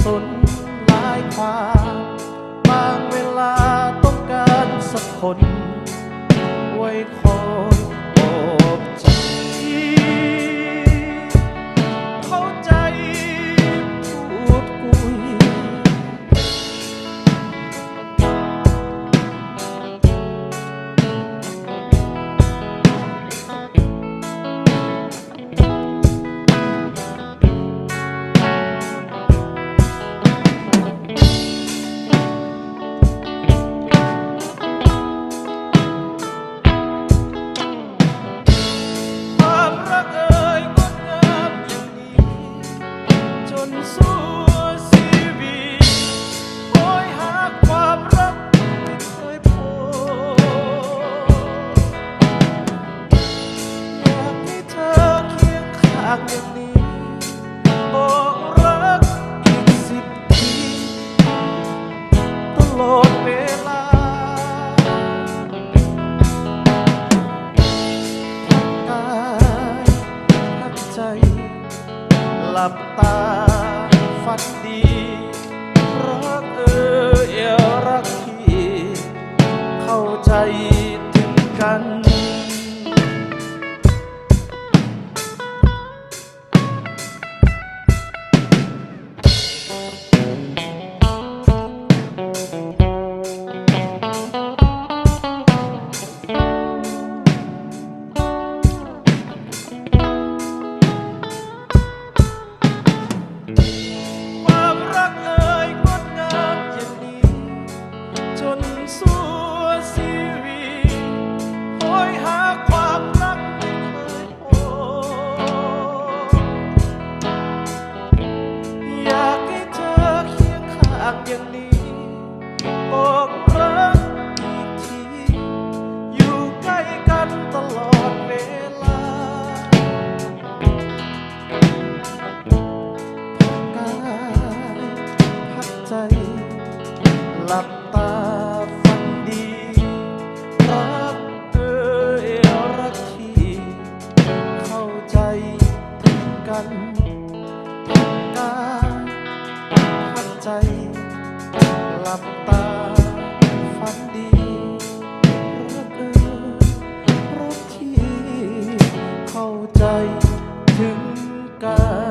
สนหลายความบางเวลาต้องการสักคนไว้คอยปลอบใจเข้าใจพูดคุยสู้ชีวิตโหยหาความรักไม่เคยพบอยากให้เธอเคียงข้างอย่างนี้บอกรักอีก10 ทีตลอดเวลาทั้งกายทั้งใจหลับตาฝันดีรักรักที่เข้าใจถึงกันสู้ชีวิตโหยหาความรักไม่เคยพบอยากให้เธอเคียงข้างอย่างนี้บอกรักอีกทีอยู่ใกล้กันตลอดเวลากายพักใจหลับตาฝันดีรักรักที่เข้าใจถึงกันทั้งกายพักใจหลับตาฝันดีรักรักที่เข้าใจถึงกัน